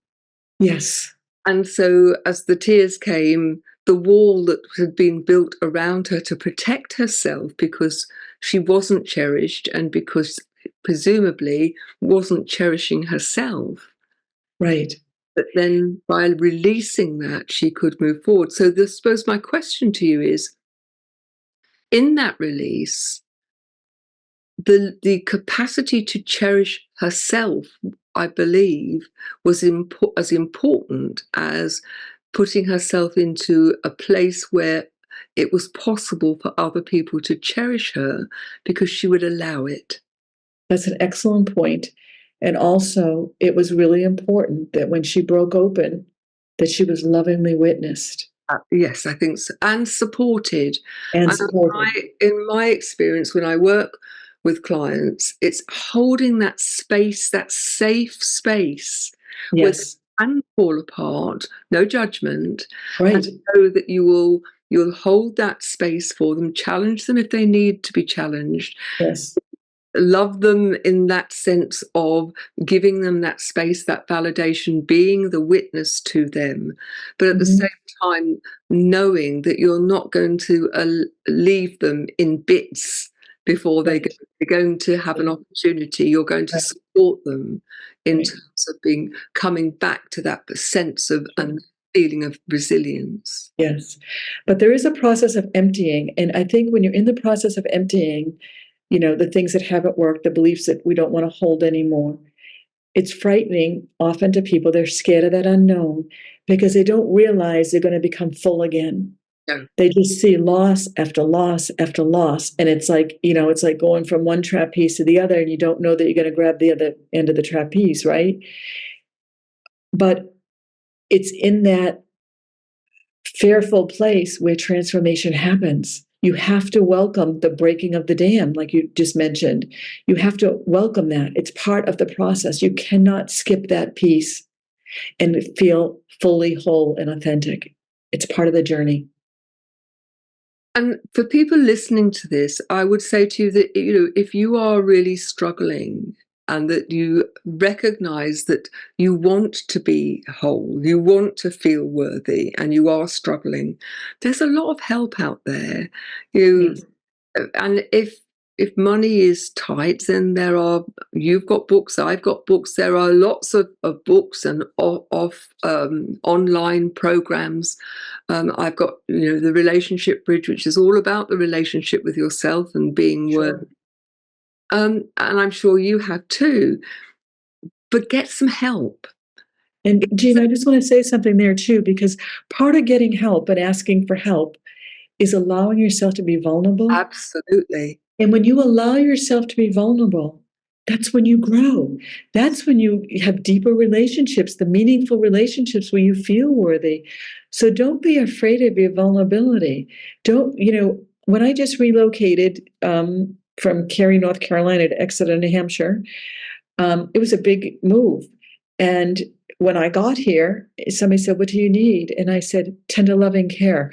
Yes. And so as the tears came, the wall that had been built around her to protect herself, because she wasn't cherished and because presumably wasn't cherishing herself. Right. But then by releasing that, she could move forward. So I suppose my question to you is, in that release, the capacity to cherish herself, I believe, was as important as putting herself into a place where it was possible for other people to cherish her because she would allow it. That's an excellent point. And also, it was really important that when she broke open, that she was lovingly witnessed. Yes, I think so. And supported. And supported. In my experience, when I work with clients, it's holding that space, that safe space, where they Yes. can fall apart, no judgment, Right. and know that you'll hold that space for them, challenge them if they need to be challenged. Yes. Love them in that sense of giving them that space, that validation, being the witness to them, but at the same time knowing that you're not going to leave them in bits before they're going to have an opportunity. You're going to support them in terms of coming back to that sense of and feeling of resilience. Yes, but there is a process of emptying, and I think when you're in the process of emptying, the things that haven't worked, the beliefs that we don't want to hold anymore, it's frightening often to people. They're scared of that unknown because they don't realize they're going to become full again. Yeah. They just see loss after loss after loss. And it's like, it's like going from one trapeze to the other, and you don't know that you're going to grab the other end of the trapeze, right? But it's in that fearful place where transformation happens. You have to welcome the breaking of the dam, like you just mentioned. You have to welcome that. It's part of the process. You cannot skip that piece and feel fully whole and authentic. It's part of the journey. And for people listening to this, I would say to you that, if you are really struggling and that you recognize that you want to be whole, you want to feel worthy, and you are struggling, there's a lot of help out there. And if money is tight, then you've got books, I've got books. There are lots of books and online programs. I've got, the Relationship Bridge, which is all about the relationship with yourself and being worthy. And I'm sure you have too. But get some help. And Gina, I just want to say something there too, because part of getting help and asking for help is allowing yourself to be vulnerable. Absolutely. And when you allow yourself to be vulnerable, that's when you grow. That's when you have deeper relationships, the meaningful relationships where you feel worthy. So don't be afraid of your vulnerability. When I just relocated from Cary, North Carolina to Exeter, New Hampshire, it was a big move. And when I got here, somebody said, "What do you need?" And I said, "Tender loving care."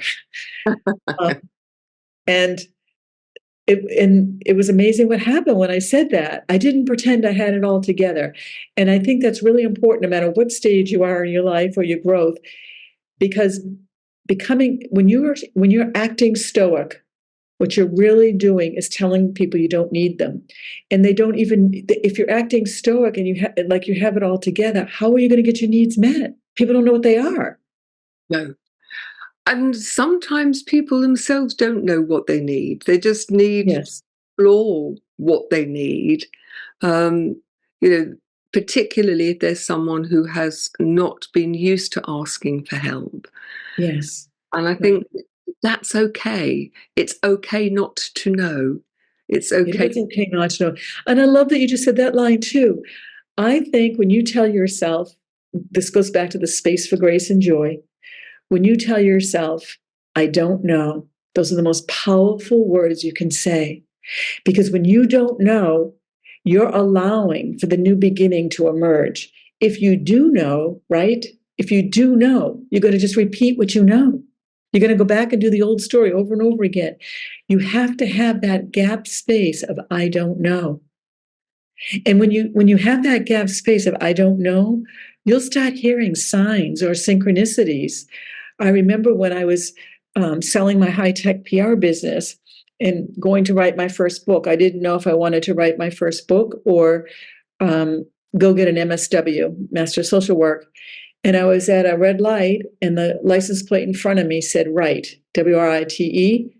And it was amazing what happened when I said that. I didn't pretend I had it all together. And I think that's really important no matter what stage you are in your life or your growth, because when you're acting stoic, what you're really doing is telling people you don't need them. And they don't even, if you're acting stoic and you have it all together, how are you going to get your needs met? People don't know what they are. No. And sometimes people themselves don't know what they need. They just need to explore what they need. Particularly if there's someone who has not been used to asking for help. Yes. And I think that's okay. It's okay not to know. It's okay. It is okay not to know. And I love that you just said that line too. I think when you tell yourself, this goes back to the space for grace and joy. When you tell yourself, "I don't know," those are the most powerful words you can say. Because when you don't know, you're allowing for the new beginning to emerge. If you do know, right? If you do know, you're going to just repeat what you know. You're going to go back and do the old story over and over again. You have to have that gap space of "I don't know." And when you have that gap space of "I don't know," you'll start hearing signs or synchronicities. I remember when I was selling my high-tech PR business and going to write my first book, I didn't know if I wanted to write my first book or go get an MSW, Master of Social Work. And I was at a red light, and the license plate in front of me said "Write," WRITE.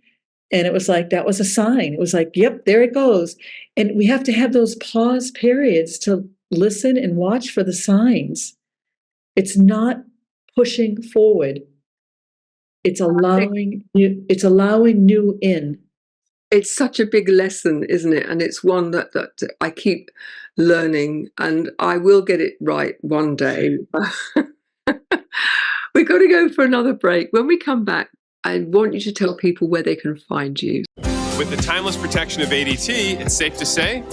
And it was like, that was a sign. It was like, yep, there it goes. And we have to have those pause periods to listen and watch for the signs. It's not pushing forward. It's allowing new in. It's such a big lesson, isn't it? And it's one that I keep learning, and I will get it right one day. We've got to go for another break. When we come back, I want you to tell people where they can find you. With the timeless protection of ADT, it's safe to say,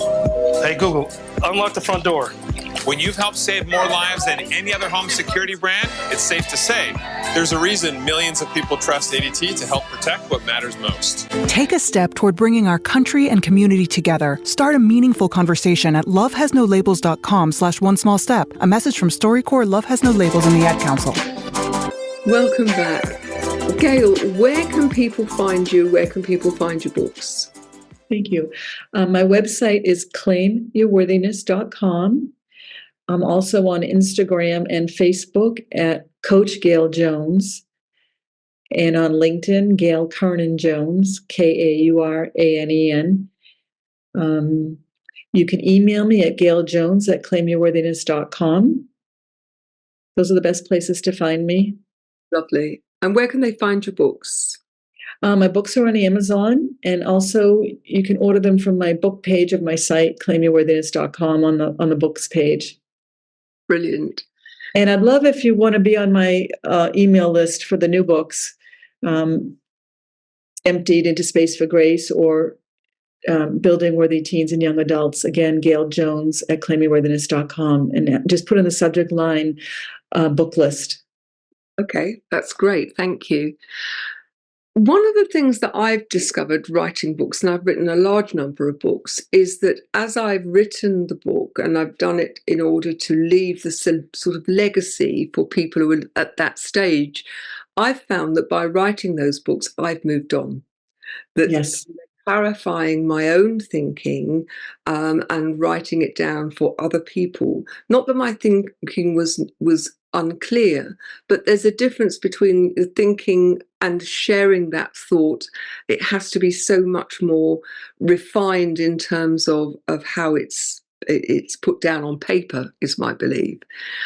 hey Google, unlock the front door. when you've helped save more lives than any other home security brand, it's safe to say there's a reason millions of people trust ADT to help protect what matters most. Take a step toward bringing our country and community together. Start a meaningful conversation at lovehasnolabels.com/onesmallstep. A message from StoryCorps Love Has No Labels and the Ad Council. Welcome back. Gail, where can people find you? Where can people find your books? Thank you. My website is claimyourworthiness.com. I'm also on Instagram and Facebook at Coach Gail Jones, and on LinkedIn, Gail Carnan Jones, Kauranen. You can email me at gailjones@claimyourworthiness.com. Those are the best places to find me. Lovely. And where can they find your books? My books are on Amazon, and also you can order them from my book page of my site, claimyourworthiness.com, on the books page. Brilliant. And I'd love if you want to be on my email list for the new books, Emptied into Space for Grace, or Building Worthy Teens and Young Adults. Again, Gail Jones at claimyourworthiness.com, and just put in the subject line book list. Okay, that's great. Thank you. One of the things that I've discovered writing books, and I've written a large number of books, is that as I've written the book, and I've done it in order to leave the sort of legacy for people who are at that stage, I've found that by writing those books, I've moved on. That yes. Clarifying my own thinking and writing it down for other people. Not that my thinking was unclear, but there's a difference between thinking and sharing that thought. It has to be so much more refined in terms of how it's put down on paper, is my belief.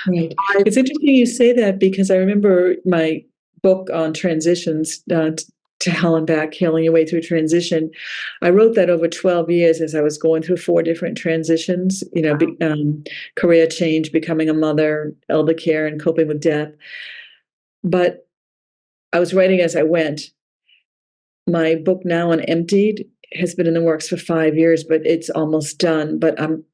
Right. It's interesting you say that, because I remember my book on transitions, to hell and back, healing your way through transition. I wrote that over 12 years as I was going through 4 different transitions, career change, becoming a mother, elder care, and coping with death. But I was writing as I went. My book now on Emptied has been in the works for 5 years, but it's almost done. But I'm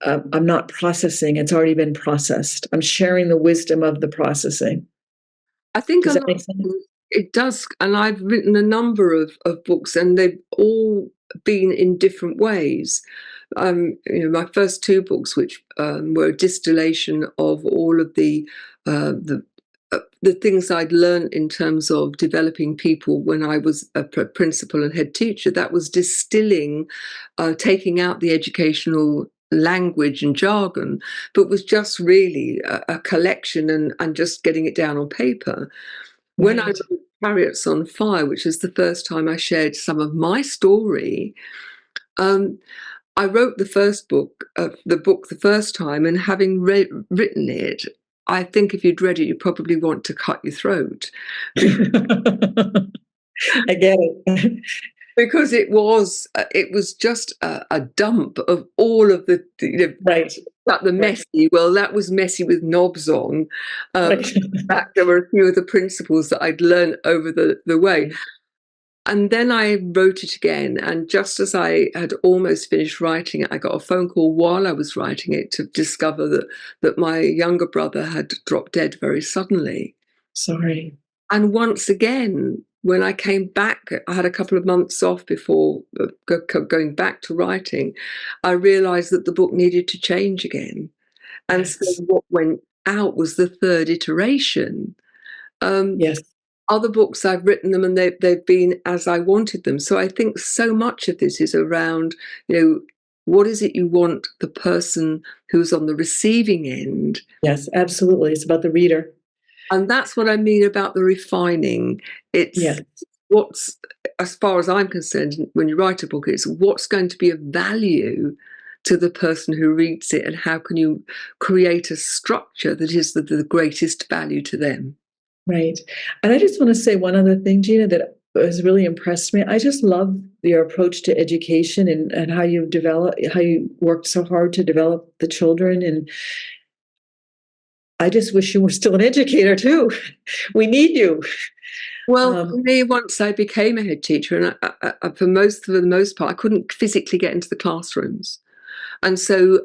not processing. It's already been processed. I'm sharing the wisdom of the processing. I think Does that make sense? It does, and I've written a number of books, and they've all been in different ways. My first 2 books, which were a distillation of all of the things I'd learned in terms of developing people when I was a principal and head teacher, that was distilling, taking out the educational language and jargon, but was just really a collection and just getting it down on paper. When I wrote Chariots on Fire, which is the first time I shared some of my story, I wrote the first book, the first time, and having written it, I think if you'd read it, you'd probably want to cut your throat. I get it. Because it was just a dump of all of the right. But the messy, well, that was messy with knobs on. In fact, there were a few of the principles that I'd learned over the way. And then I wrote it again, and just as I had almost finished writing it, I got a phone call while I was writing it to discover that my younger brother had dropped dead very suddenly. Sorry. And once again, when I came back, I had a couple of months off before going back to writing, I realised that the book needed to change again. And yes. So what went out was the 3rd iteration. Yes. Other books, I've written them and they've been as I wanted them. So I think so much of this is around, what is it you want the person who's on the receiving end? Yes, absolutely. It's about the reader. And that's what I mean about the refining. It's what's, as far as I'm concerned, when you write a book, it's what's going to be of value to the person who reads it, and how can you create a structure that is the greatest value to them. Right. And I just want to say one other thing, Gina, that has really impressed me. I just love your approach to education and how you worked so hard to develop the children. And I just wish you were still an educator too. We need you. Well, for me, once I became a head teacher, and for the most part, I couldn't physically get into the classrooms. And so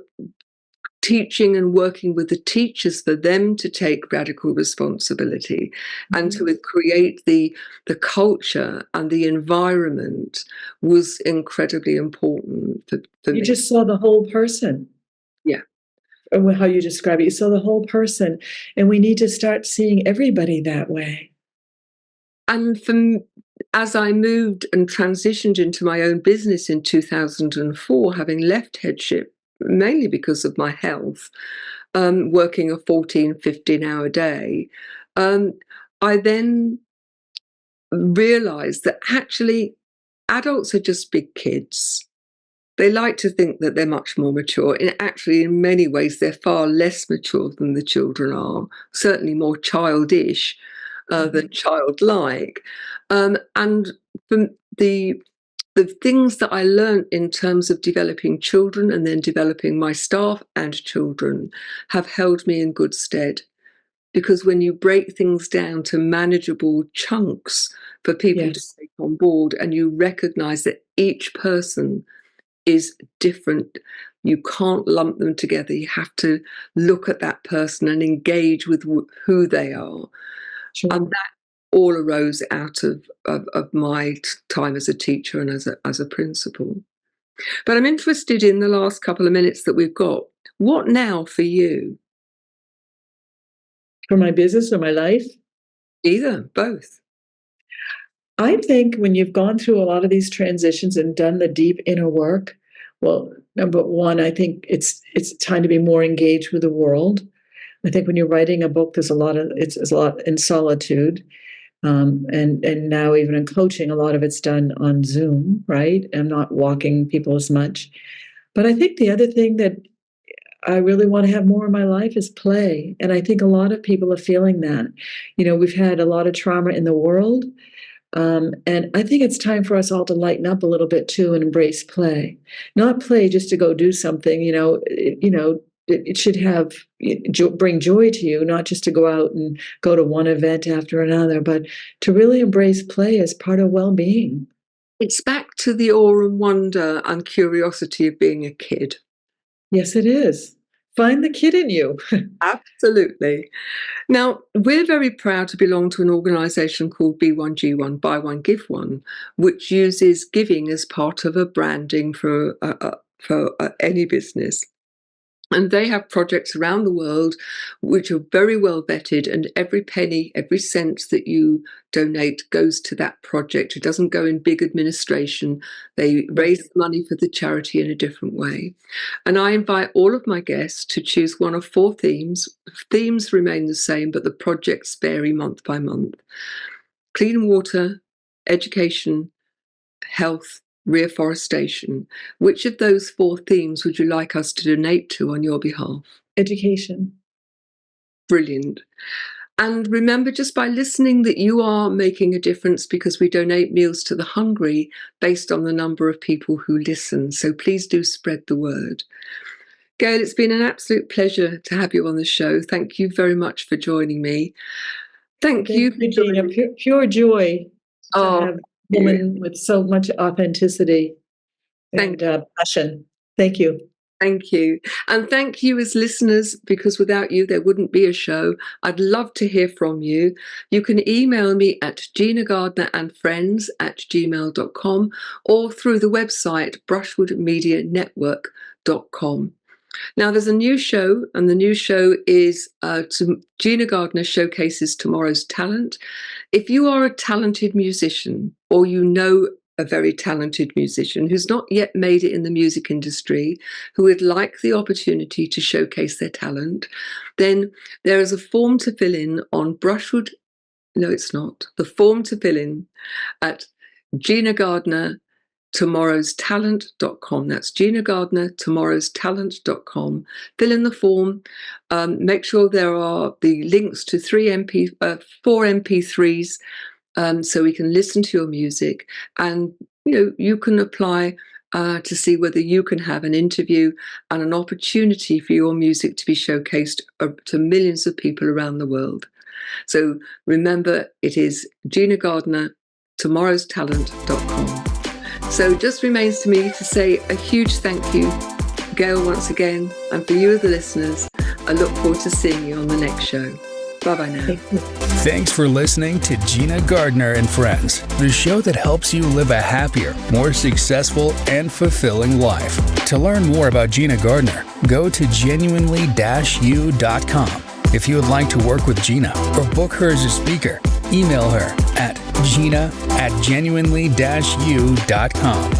teaching and working with the teachers for them to take radical responsibility and to create the culture and the environment was incredibly important for me. You just saw the whole person. Yeah. How you describe it. You saw the whole person. And we need to start seeing everybody that way. And as I moved and transitioned into my own business in 2004, having left headship, mainly because of my health, working a 14, 15-hour day, I then realized that actually adults are just big kids. They like to think that they're much more mature. And actually, in many ways, they're far less mature than the children are, certainly more childish than childlike. And from the things that I learned in terms of developing children and then developing my staff and children have held me in good stead. Because when you break things down to manageable chunks for people to take on board, and you recognize that each person is different, you can't lump them together. You have to look at that person and engage with who they are. Sure. And that all arose out of my time as a teacher and as a principal. But I'm interested in the last couple of minutes that we've got. What now for you? For my business or my life? Either, both. I think when you've gone through a lot of these transitions and done the deep inner work, well, number one, I think it's time to be more engaged with the world. I think when you're writing a book, it's a lot in solitude. And now even in coaching, a lot of it's done on Zoom, right? I'm not walking people as much. But I think the other thing that I really want to have more in my life is play. And I think a lot of people are feeling that. You know, we've had a lot of trauma in the world. And I think it's time for us all to lighten up a little bit too and embrace play. Not play just to go do something, it should bring joy to you, not just to go out and go to one event after another, but to really embrace play as part of well-being. It's back to the awe and wonder and curiosity of being a kid. Yes, it is. Find the kid in you. Absolutely. Now, we're very proud to belong to an organisation called B1G1, Buy One, Give One, which uses giving as part of a branding for any business. And they have projects around the world which are very well vetted, and every penny, every cent that you donate goes to that project. It doesn't go in big administration. They raise money for the charity in a different way. And I invite all of my guests to choose one of 4 themes. Themes remain the same, but the projects vary month by month. Clean water, education, health, reforestation. Which of those 4 themes would you like us to donate to on your behalf? Education. Brilliant. And remember, just by listening, that you are making a difference, because we donate meals to the hungry based on the number of people who listen. So please do spread the word. Gail, it's been an absolute pleasure to have you on the show. Thank you very much for joining me. Thank you, Gina. Pure joy to have a woman with so much authenticity and passion. Thank you. Thank you. And thank you as listeners, because without you, there wouldn't be a show. I'd love to hear from you. You can email me at ginagardnerandfriends@gmail.com or through the website brushwoodmedianetwork.com. Now, there's a new show, and the new show is Gina Gardiner Showcases Tomorrow's Talent. If you are a talented musician, or you know a very talented musician who's not yet made it in the music industry, who would like the opportunity to showcase their talent, then there is a form to fill in on Brushwood. No, it's not. The form to fill in at Gina Gardiner tomorrowstalent.com. That's Gina Gardiner tomorrowstalent.com. Fill in the form. Make sure there are the links to 4 MP3s, so we can listen to your music, and you can apply to see whether you can have an interview and an opportunity for your music to be showcased to millions of people around the world. So remember, it is Gina Gardiner, tomorrowstalent.com. So just remains to me to say a huge thank you, Gail, once again, and for you, the listeners. I look forward to seeing you on the next show. Bye-bye now. Thanks for listening to Gina Gardiner and Friends, the show that helps you live a happier, more successful, and fulfilling life. To learn more about Gina Gardiner, go to genuinely-u.com. If you would like to work with Gina or book her as a speaker, email her at gina@genuinely-u.com.